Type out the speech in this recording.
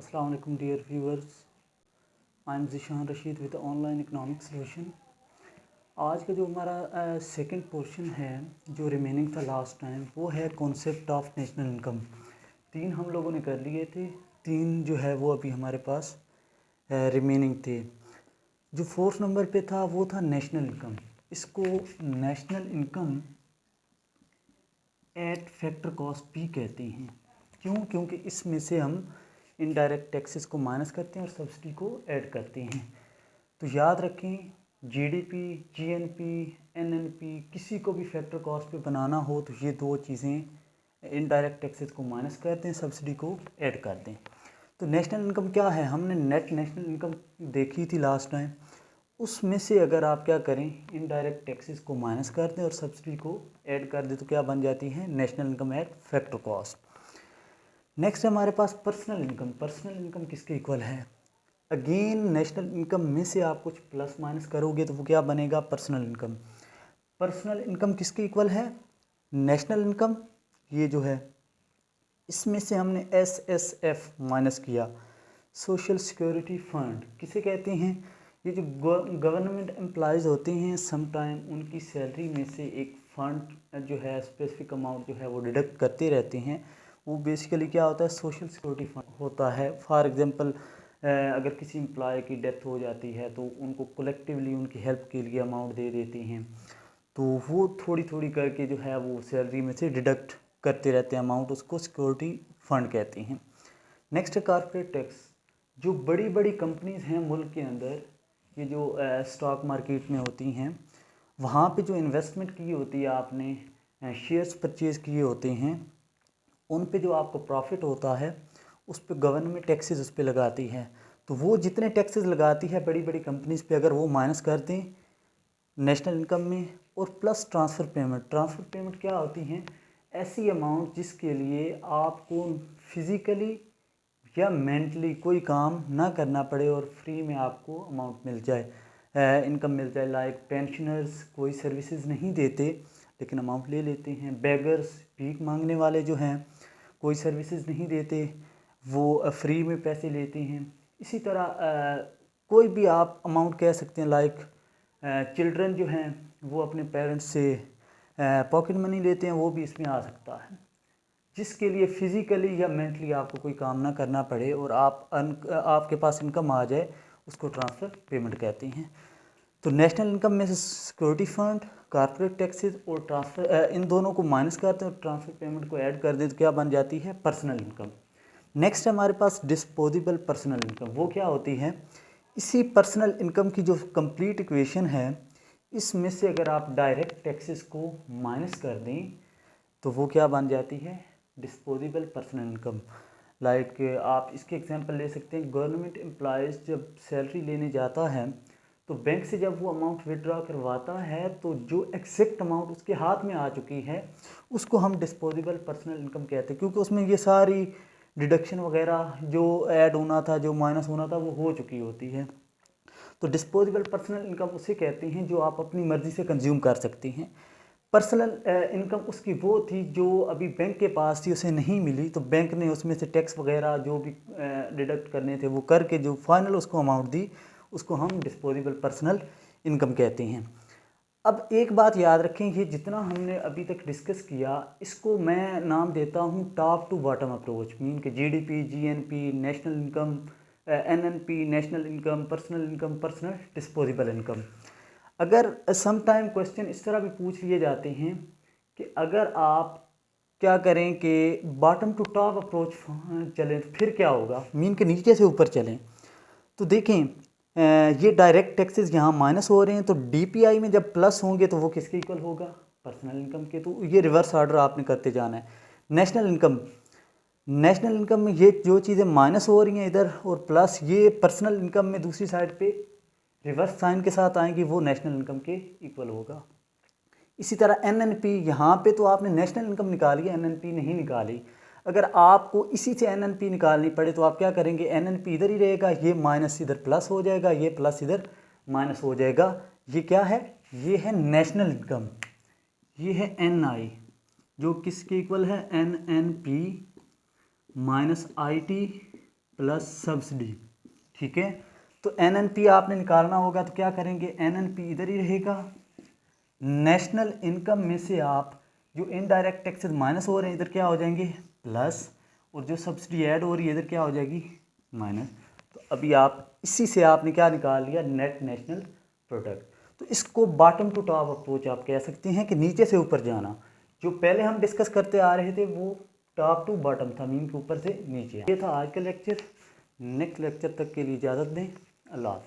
Assalamu alaikum dear viewers. I am Zishan Rashid with online economic solution. आज का जो हमारा सेकंड पोर्शन है जो रिमेनिंग था लास्ट टाइम, वो है कॉन्सेप्ट ऑफ नेशनल इनकम। 3 हम लोगों ने कर लिए थे, 3 जो है वो अभी हमारे पास रिमेनिंग थे। जो 4th नंबर पे था वो था नेशनल इनकम। इसको national income eight factor cost भी कहते हैं। क्यों? क्योंकि इसमें से हम इनडायरेक्ट टैक्सेस को माइनस करते हैं और सब्सिडी को ऐड करते हैं। तो याद रखें, जीडीपी, जीएनपी, एनएनपी किसी को भी फैक्टर कॉस्ट पे बनाना हो तो ये 2 चीज़ें इनडायरेक्ट टैक्सेस को माइनस करते हैं, सब्सिडी को ऐड करते हैं। तो नेशनल इनकम क्या है? हमने नेट नेशनल इनकम देखी थी लास्ट टाइम। उसमें से अगर आप क्या करें, इनडायरेक्ट टैक्सेस को माइनस कर दें और सब्सिडी को ऐड कर दें तो क्या बन जाती है? National income eight factor cost. Next है हमारे पास पर्सनल इनकम। पर्सनल इनकम किसके इक्वल है? अगेन नेशनल इनकम में से आप कुछ प्लस माइनस करोगे तो वो क्या बनेगा? Personal income. पर्सनल इनकम किसके इक्वल है? National income. ये जो है इसमें से हमने SSF माइनस किया, सोशल सिक्योरिटी फंड किसे कहते हैं? ये जो गवर्नमेंट एम्प्लॉयज़ होते हैं, सम टाइम उनकी सैलरी में से एक फ़ंड जो है स्पेसिफिक अमाउंट जो है वो डिडक्ट करते रहते हैं। वो बेसिकली क्या होता है? सोशल सिक्योरिटी फंड होता है। फॉर एग्जांपल अगर किसी एम्प्लॉय की डेथ हो जाती है तो उनको कलेक्टिवली उनकी हेल्प के लिए अमाउंट दे देते हैं। तो वो थोड़ी थोड़ी करके जो है वो सैलरी में से डिडक्ट करते रहते हैं अमाउंट, उसको सिक्योरिटी फंड कहते हैं। नेक्स्ट है कॉर्पोरेट टैक्स। जो बड़ी बड़ी कंपनीज़ हैं मुल्क के अंदर, ये जो स्टॉक मार्केट में होती हैं, वहाँ पे जो इन्वेस्टमेंट की होती है आपने, शेयर्स परचेज़ किए होते हैं, उन पे जो आपको प्रॉफिट होता है उस पे गवर्नमेंट टैक्सेस उस पे लगाती है। तो वो जितने टैक्सेस लगाती है बड़ी बड़ी कंपनीज़ पे, अगर वो माइनस कर दें नेशनल इनकम में, और plus transfer payment. Transfer payment क्या होती हैं? ऐसी अमाउंट जिसके लिए आपको फिज़िकली या मेंटली कोई काम ना करना पड़े और फ्री में आपको अमाउंट मिल जाए, इनकम मिल जाए। लाइक पेंशनर्स कोई सर्विसेज नहीं देते लेकिन अमाउंट ले लेते हैं। बेगर्स, भीख मांगने वाले जो हैं, कोई सर्विसेज नहीं देते, वो फ्री में पैसे लेते हैं। इसी तरह कोई भी आप अमाउंट कह सकते हैं। लाइक चिल्ड्रन जो हैं वो अपने पेरेंट्स से पॉकेट मनी लेते हैं, वो भी इसमें आ सकता है। जिसके लिए फिज़िकली या मेंटली आपको कोई काम ना करना पड़े और आपके पास इनकम आ जाए, उसको ट्रांसफ़र पेमेंट कहते हैं। तो नेशनल इनकम में से सिक्योरिटी फंड, कॉर्पोरेट टैक्सेस और ट्रांसफ़र, इन दोनों को माइनस करते हैं और ट्रांसफ़र पेमेंट को ऐड कर दें तो क्या बन जाती है? Personal income. नेक्स्ट है हमारे पास डिस्पोजेबल पर्सनल इनकम। वो क्या होती है? इसी पर्सनल इनकम की जो कंप्लीट इक्वेशन है, इसमें से अगर आप डायरेक्ट टैक्सेस को माइनस कर दें तो वो क्या बन जाती है? Disposable personal income. लाइक आप इसके एग्जांपल ले सकते हैं। गवर्नमेंट एम्प्लॉयज़ जब सैलरी लेने जाता है तो बैंक से जब वो अमाउंट विड्रॉ करवाता है तो जो एग्जैक्ट अमाउंट उसके हाथ में आ चुकी है उसको हम डिस्पोजेबल पर्सनल इनकम कहते हैं, क्योंकि उसमें ये सारी डिडक्शन वगैरह जो ऐड होना था, जो माइनस होना था, वो हो चुकी होती है। तो डिस्पोजेबल पर्सनल इनकम उसे कहते हैं जो आप अपनी मर्ज़ी से कंज्यूम कर सकते हैं। पर्सनल इनकम उसकी वो थी जो अभी बैंक के पास थी, उसे नहीं मिली, तो बैंक ने उसमें से टैक्स वगैरह जो भी डिडक्ट करने थे वो करके जो फाइनल उसको अमाउंट दी, उसको हम डिस्पोजेबल पर्सनल इनकम कहते हैं। अब एक बात याद रखें, ये जितना हमने अभी तक डिस्कस किया, इसको मैं नाम देता हूँ top to bottom approach. Mean कि GDP, GNP, national income, NNP, national income, personal disposable income. अगर सम टाइम क्वेश्चन इस तरह भी पूछ लिए जाते हैं कि अगर आप क्या करें कि बॉटम टू टॉप अप्रोच चलें तो फिर क्या होगा, मीन के नीचे से ऊपर चलें, तो देखें ये डायरेक्ट टैक्सेस यहाँ माइनस हो रहे हैं, तो डीपीआई में जब प्लस होंगे तो वो किसके इक्वल होगा? पर्सनल इनकम के। तो ये रिवर्स ऑर्डर आपने करते जाना है। नेशनल इनकम, नेशनल इनकम में ये जो चीज़ें माइनस हो रही हैं इधर और प्लस, ये पर्सनल इनकम में दूसरी साइड पे रिवर्स साइन के साथ आएंगी, वो नेशनल इनकम के इक्वल होगा। इसी तरह एनएनपी, यहाँ पे तो आपने नेशनल इनकम निकाली है, एनएनपी नहीं निकाली। अगर आपको इसी से एनएनपी निकालनी पड़े तो आप क्या करेंगे? एनएनपी इधर ही रहेगा, ये माइनस इधर प्लस हो जाएगा, ये प्लस इधर माइनस हो जाएगा। ये क्या है? ये है नेशनल इनकम। ये है एनआई जो किसके इक्वल है? NNP minus IT plus subsidy. ठीक है, तो एनएनपी आपने निकालना होगा तो क्या करेंगे, एनएनपी इधर ही रहेगा। नेशनल इनकम में से आप जो इनडायरेक्ट टैक्सेस माइनस हो रहे हैं इधर क्या हो जाएंगे प्लस, और जो सब्सिडी ऐड हो रही है इधर क्या हो जाएगी माइनस। तो अभी आप इसी से आपने क्या निकाल लिया, नेट नेशनल प्रोडक्ट। तो इसको बॉटम टू टॉप अप्रोच आप कह सकते हैं कि नीचे से ऊपर जाना। जो पहले हम डिस्कस करते आ रहे थे वो टॉप टू बॉटम था, मीन के ऊपर से नीचे। ये था आज का लेक्चर। नेक्स्ट लेक्चर तक के लिए इजाज़त दें। अल्लाह हाफ़िज़।